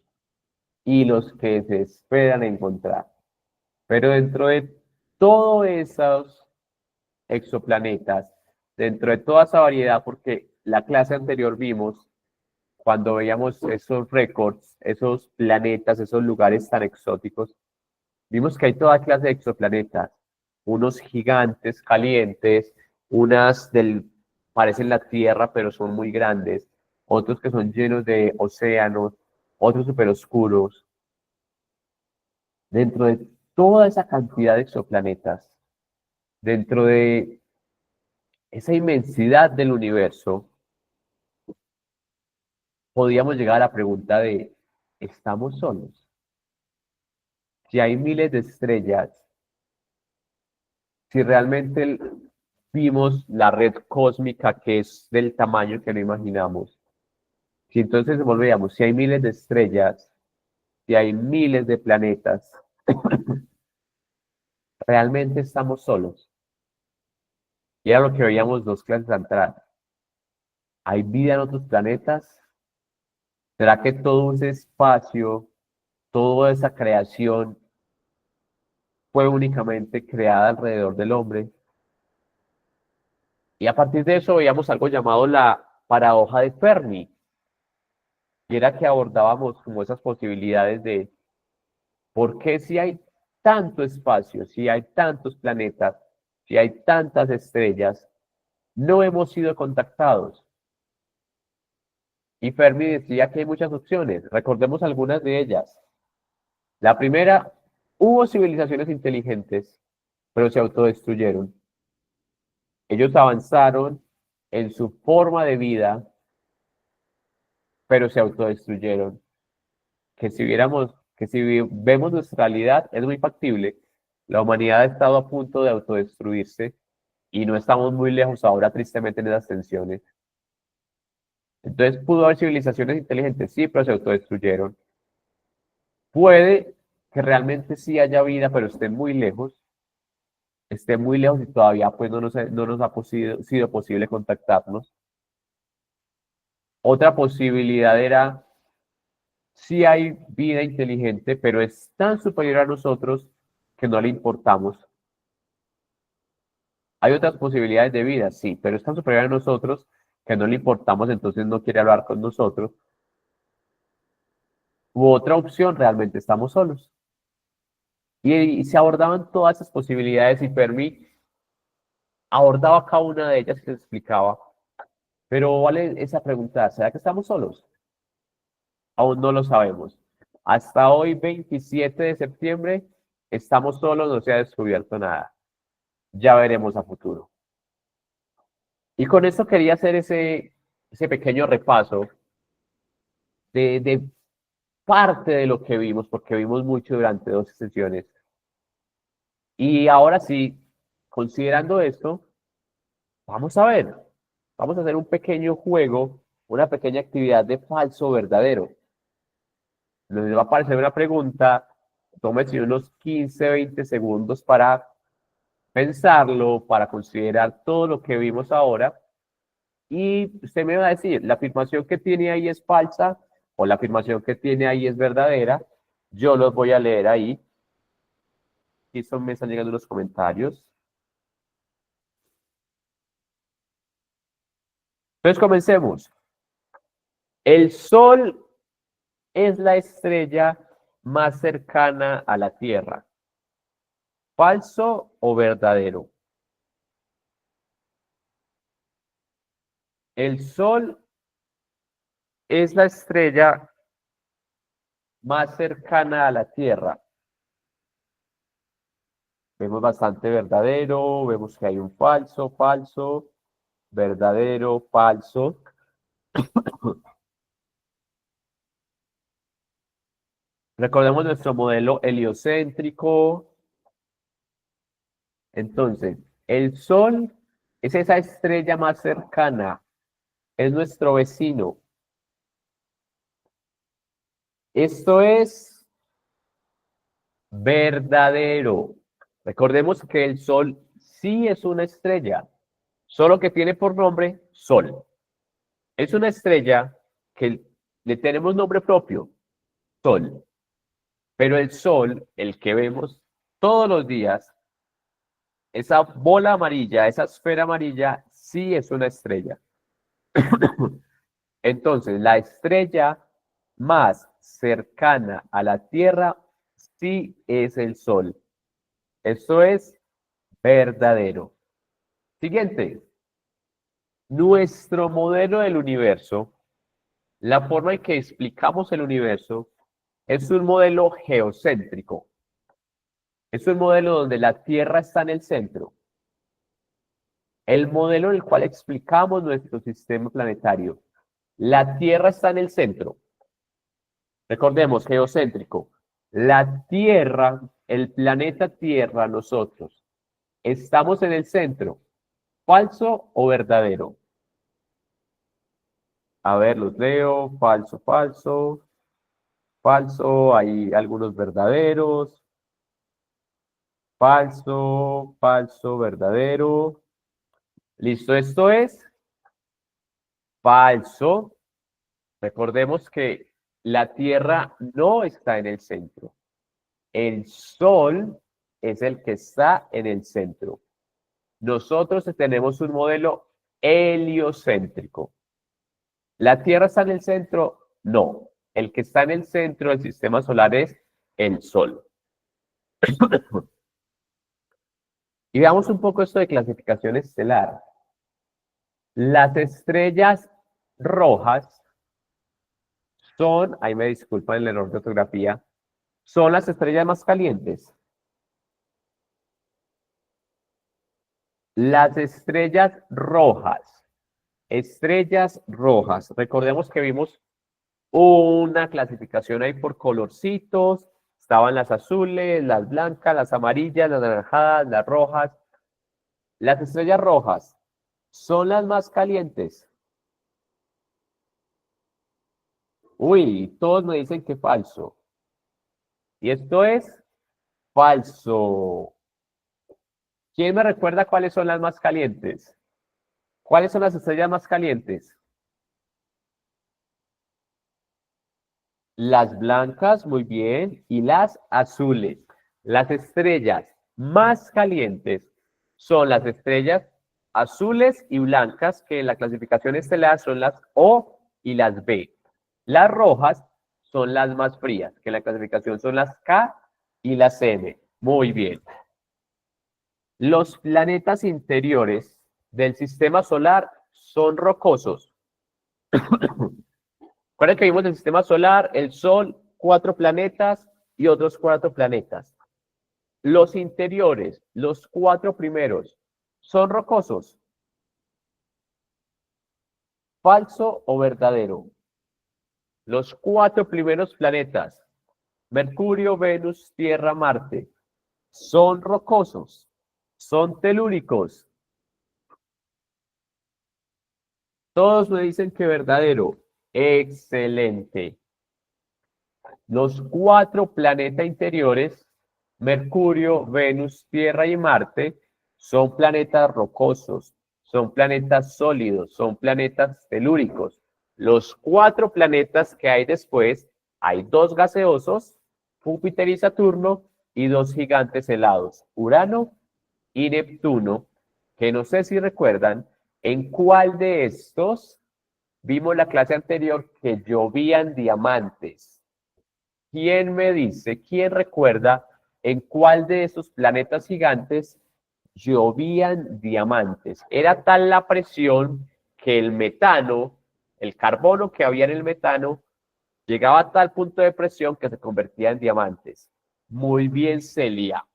Y los que se esperan encontrar. Pero dentro de todos esos exoplanetas, dentro de toda esa variedad, porque la clase anterior vimos, cuando veíamos esos récords, esos planetas, esos lugares tan exóticos, vimos que hay toda clase de exoplanetas, unos gigantes calientes, parecen la Tierra, pero son muy grandes, otros que son llenos de océanos, otros súper oscuros. Dentro de toda esa cantidad de exoplanetas, dentro de esa inmensidad del universo, podíamos llegar a la pregunta de, ¿estamos solos? Si hay miles de estrellas, si realmente vimos la red cósmica que es del tamaño que no imaginamos, si entonces volvíamos, si hay miles de estrellas, si hay miles de planetas, ¿realmente estamos solos? Y era lo que veíamos 2 clases atrás. ¿Hay vida en otros planetas? ¿Será que todo ese espacio, toda esa creación fue únicamente creada alrededor del hombre? Y a partir de eso veíamos algo llamado la paradoja de Fermi, y era que abordábamos como esas posibilidades de por qué si hay tanto espacio, si hay tantos planetas, si hay tantas estrellas, no hemos sido contactados. Y Fermi decía que hay muchas opciones, recordemos algunas de ellas. La primera, hubo civilizaciones inteligentes, pero se autodestruyeron. Ellos avanzaron en su forma de vida, pero se autodestruyeron. Que si vemos nuestra realidad, es muy factible. La humanidad ha estado a punto de autodestruirse y no estamos muy lejos ahora, tristemente, en esas tensiones. Entonces, ¿pudo haber civilizaciones inteligentes? Sí, pero se autodestruyeron. Puede que realmente sí haya vida, pero esté muy lejos y todavía pues no nos ha sido posible contactarnos. Otra posibilidad era, sí hay vida inteligente, pero es tan superior a nosotros que no le importamos. Hay otras posibilidades de vida, sí, pero es tan superior a nosotros que no le importamos, entonces no quiere hablar con nosotros. U otra opción, realmente estamos solos. Y se abordaban todas esas posibilidades y Fermi abordaba cada una de ellas y se explicaba. Pero vale esa pregunta, ¿será que estamos solos? Aún no lo sabemos. Hasta hoy, 27 de septiembre, estamos solos, no se ha descubierto nada. Ya veremos a futuro. Y con esto quería hacer ese pequeño repaso de parte de lo que vimos, porque vimos mucho durante 2 sesiones. Y ahora sí, considerando esto, Vamos a ver. Vamos a hacer un pequeño juego, una pequeña actividad de falso o verdadero. Les va a aparecer una pregunta. Tómense unos 15, 20 segundos para pensarlo, para considerar todo lo que vimos ahora. Y usted me va a decir, ¿la afirmación que tiene ahí es falsa o la afirmación que tiene ahí es verdadera? Yo los voy a leer ahí. Y eso me están llegando los comentarios. Entonces comencemos. El Sol es la estrella más cercana a la Tierra. ¿Falso o verdadero? El Sol es la estrella más cercana a la Tierra. Vemos bastante verdadero, vemos que hay un falso, falso, verdadero, falso. Recordemos nuestro modelo heliocéntrico. Entonces, el Sol es esa estrella más cercana, es nuestro vecino. Esto es verdadero. Recordemos que el Sol sí es una estrella, solo que tiene por nombre Sol. Es una estrella que le tenemos nombre propio, Sol. Pero el Sol, el que vemos todos los días, esa bola amarilla, esa esfera amarilla, sí es una estrella. Entonces, la estrella más cercana a la Tierra sí es el Sol. Esto es verdadero. Siguiente. Nuestro modelo del universo, la forma en que explicamos el universo, es un modelo geocéntrico. Es un modelo donde la Tierra está en el centro. El modelo en el cual explicamos nuestro sistema planetario. La Tierra está en el centro. Recordemos, geocéntrico. La Tierra, el planeta Tierra, nosotros, estamos en el centro. ¿Falso o verdadero? A ver, los leo. Falso, falso. Falso, hay algunos verdaderos. Falso, falso, verdadero. Listo, esto es falso. Recordemos que la Tierra no está en el centro. El Sol es el que está en el centro. Nosotros tenemos un modelo heliocéntrico. ¿La Tierra está en el centro? No. El que está en el centro del sistema solar es el Sol. Y veamos un poco esto de clasificación estelar. Las estrellas rojas son, ahí me disculpan el error de ortografía, son las estrellas más calientes. Las estrellas rojas. Recordemos que vimos una clasificación ahí por colorcitos. Estaban las azules, las blancas, las amarillas, las naranjadas, las rojas. Las estrellas rojas son las más calientes. Uy, todos me dicen que falso. Y esto es falso. ¿Quién me recuerda cuáles son las más calientes? ¿Cuáles son las estrellas más calientes? Las blancas, muy bien, y las azules. Las estrellas más calientes son las estrellas azules y blancas, que en la clasificación estelar son las O y las B. Las rojas son las más frías, que en la clasificación son las K y las M. Muy bien. Los planetas interiores del sistema solar son rocosos. Recuerden que vimos el sistema solar, el Sol, 4 planetas y otros 4 planetas. Los interiores, los 4 primeros, son rocosos. ¿Falso o verdadero? Los 4 primeros planetas, Mercurio, Venus, Tierra, Marte, son rocosos, son telúricos. Todos me dicen que verdadero. Excelente. Los 4 planetas interiores, Mercurio, Venus, Tierra y Marte, son planetas rocosos, son planetas sólidos, son planetas telúricos. Los 4 planetas que hay después, hay 2 gaseosos, Júpiter y Saturno, y 2 gigantes helados, Urano y Neptuno, que no sé si recuerdan en cuál de estos vimos la clase anterior que llovían diamantes. ¿Quién me dice, quién recuerda en cuál de esos planetas gigantes llovían diamantes? Era tal la presión que el metano, el carbono que había en el metano, llegaba a tal punto de presión que se convertía en diamantes. Muy bien, Celia.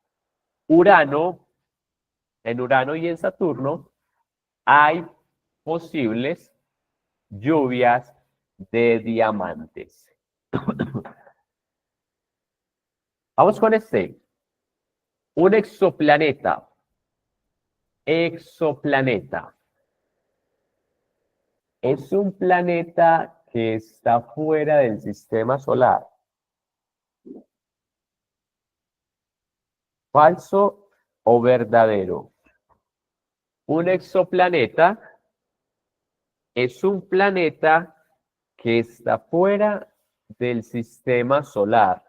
Urano, en Urano y en Saturno hay posibles lluvias de diamantes. Vamos con este. Un exoplaneta. Exoplaneta. Es un planeta que está fuera del sistema solar. ¿Falso o verdadero? Un exoplaneta es un planeta que está fuera del sistema solar.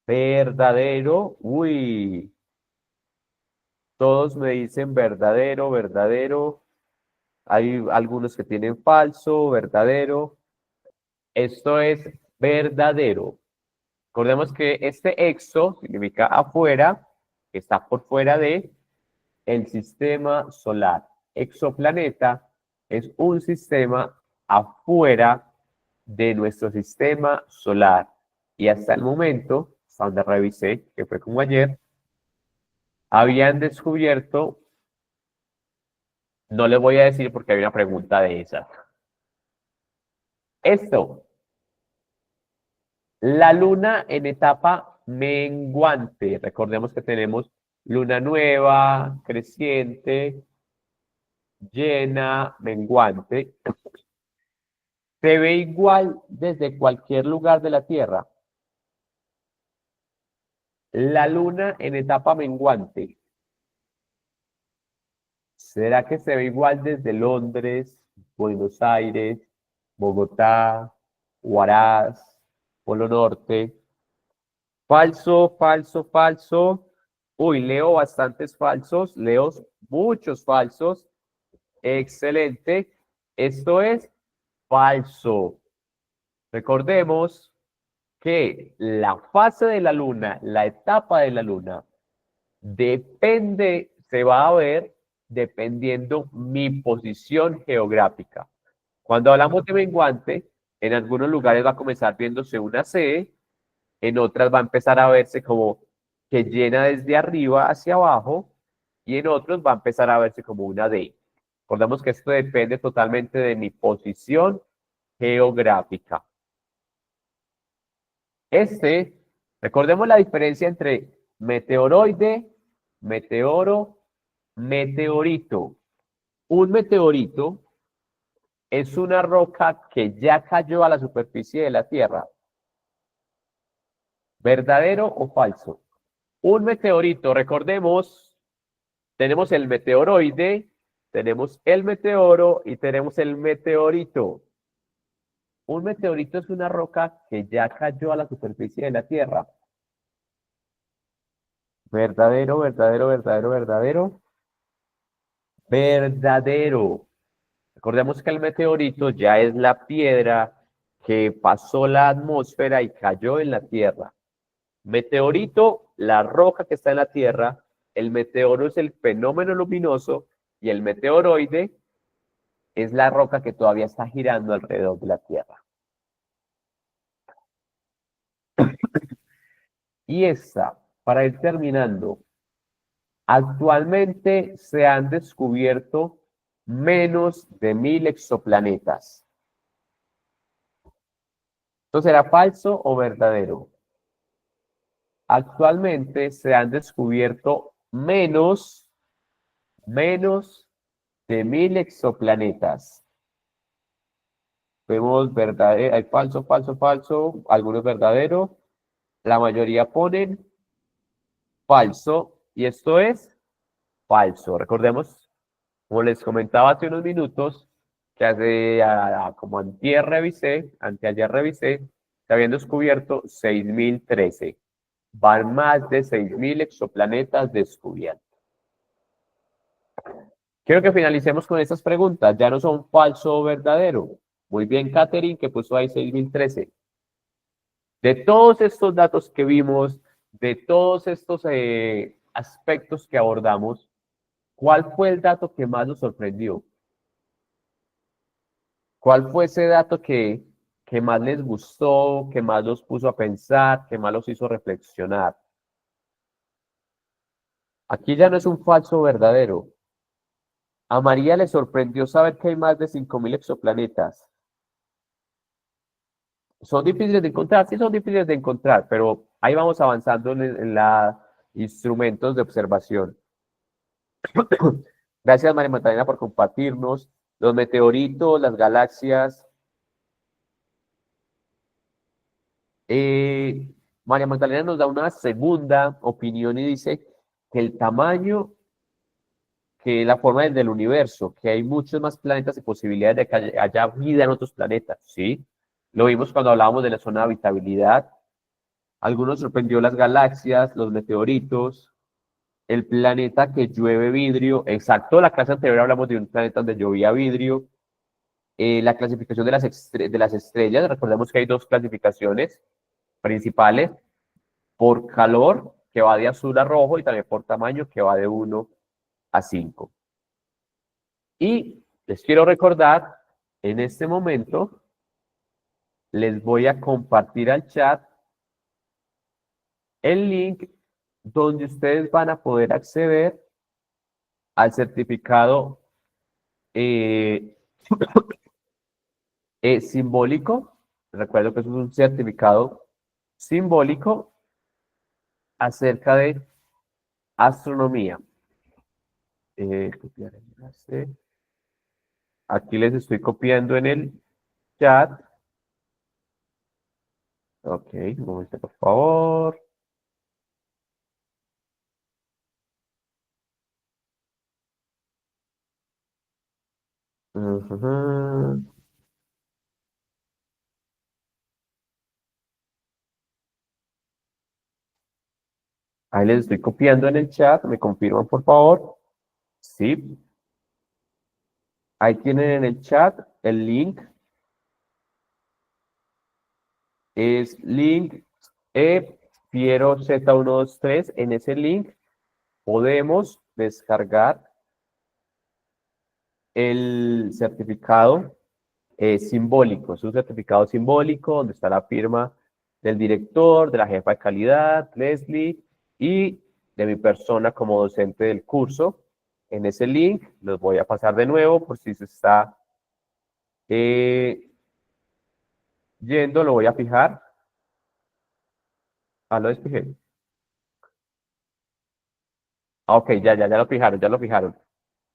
Verdadero. Uy. Todos me dicen verdadero, verdadero. Hay algunos que tienen falso, verdadero. Esto es verdadero. Recordemos que este exo significa afuera, que está por fuera de el sistema solar. Exoplaneta es un sistema afuera de nuestro sistema solar. Y hasta el momento, hasta donde revisé, que fue como ayer, habían descubierto, no les voy a decir porque hay una pregunta de esa. Esto, la luna en etapa menguante. Recordemos que tenemos luna nueva, creciente, llena, menguante. Se ve igual desde cualquier lugar de la Tierra. La luna en etapa menguante. ¿Será que se ve igual desde Londres, Buenos Aires, Bogotá, Huaraz, Polo Norte? Falso, falso, falso. Uy, leo bastantes falsos, leo muchos falsos. Excelente. Esto es falso. Recordemos que la fase de la luna, la etapa de la luna, depende, se va a ver dependiendo mi posición geográfica. Cuando hablamos de menguante, en algunos lugares va a comenzar viéndose una C, en otras va a empezar a verse como que llena desde arriba hacia abajo y en otros va a empezar a verse como una D. Recordemos que esto depende totalmente de mi posición geográfica. Recordemos la diferencia entre meteoroide, meteoro, meteorito. Un meteorito es una roca que ya cayó a la superficie de la Tierra. ¿Verdadero o falso? Un meteorito, recordemos, tenemos el meteoroide, tenemos el meteoro y tenemos el meteorito. Un meteorito es una roca que ya cayó a la superficie de la Tierra. ¿Verdadero, verdadero, verdadero, verdadero? Verdadero. Recordemos que el meteorito ya es la piedra que pasó la atmósfera y cayó en la Tierra. Meteorito, la roca que está en la Tierra. El meteoro es el fenómeno luminoso y el meteoroide es la roca que todavía está girando alrededor de la Tierra. Y esta, para ir terminando, actualmente se han descubierto menos de 1000 exoplanetas. ¿Esto será falso o verdadero? Actualmente se han descubierto menos de 1000 exoplanetas. Vemos verdadero, hay falso, falso, falso, algunos verdaderos. La mayoría ponen falso y esto es falso. Recordemos, como les comentaba hace unos minutos, que como anteayer revisé, se habían descubierto 6013. Van más de 6000 exoplanetas descubiertos. Quiero que finalicemos con estas preguntas. Ya no son falso o verdadero. Muy bien, Catherine, que puso ahí 6013. De todos estos datos que vimos, de todos estos aspectos que abordamos, ¿cuál fue el dato que más nos sorprendió? ¿Cuál fue ese dato que más les gustó, que más los puso a pensar, que más los hizo reflexionar? Aquí ya no es un falso o verdadero. A María le sorprendió saber que hay más de 5000 exoplanetas. Son difíciles de encontrar, sí son difíciles de encontrar, pero ahí vamos avanzando en la instrumentos de observación. Gracias, María Magdalena, por compartirnos los meteoritos, las galaxias. María Magdalena nos da una segunda opinión y dice que el tamaño, que la forma del universo, que hay muchos más planetas y posibilidades de que haya vida en otros planetas, ¿sí? Lo vimos cuando hablábamos de la zona de habitabilidad. Algunos sorprendió las galaxias, los meteoritos, el planeta que llueve vidrio. Exacto, la clase anterior hablamos de un planeta donde llovía vidrio. La clasificación de las estrellas, recordemos que hay dos clasificaciones principales, por calor, que va de azul a rojo, y también por tamaño, que va de 1 a 5. Y les quiero recordar, en este momento, les voy a compartir al chat el link donde ustedes van a poder acceder al certificado eh, simbólico. Recuerdo que eso es un certificado simbólico acerca de astronomía. Copiar el enlace. Aquí les estoy copiando en el chat. Ok, un momento, por favor. Ujú. Ahí les estoy copiando en el chat. ¿Me confirman, por favor? Sí. Ahí tienen en el chat el link. Es link Fiero Z123. En ese link podemos descargar el certificado simbólico. Es un certificado simbólico donde está la firma del director, de la jefa de calidad, Leslie, y de mi persona como docente del curso. En ese link los voy a pasar de nuevo por si se está yendo, lo voy a fijar. Ah, lo despejé. Ah, ok, ya lo fijaron, ya lo fijaron.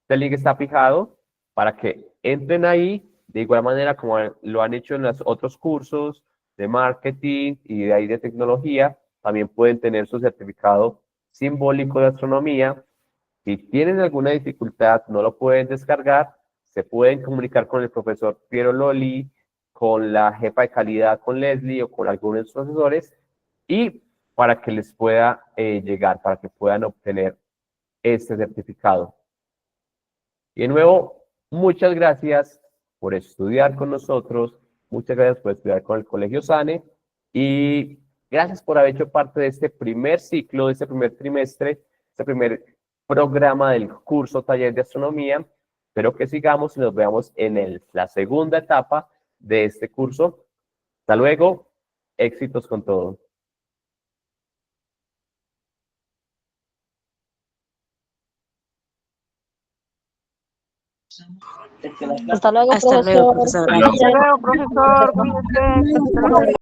Este link está fijado para que entren ahí de igual manera como lo han hecho en los otros cursos de marketing y de ahí de tecnología. También pueden tener su certificado simbólico de astronomía. Si tienen alguna dificultad, no lo pueden descargar, se pueden comunicar con el profesor Piero Loli, con la jefa de calidad, con Leslie o con algunos de sus asesores, y para que les pueda llegar, para que puedan obtener este certificado. Y de nuevo, muchas gracias por estudiar con nosotros, muchas gracias por estudiar con el Colegio SANE y gracias por haber hecho parte de este primer ciclo, de este primer trimestre, este primer programa del curso Taller de Astronomía. Espero que sigamos y nos veamos en la segunda etapa de este curso. Hasta luego, éxitos con todo. Hasta luego, Hasta luego, profesor. profesor. Hasta luego, profesor. Cuídese. Hasta luego.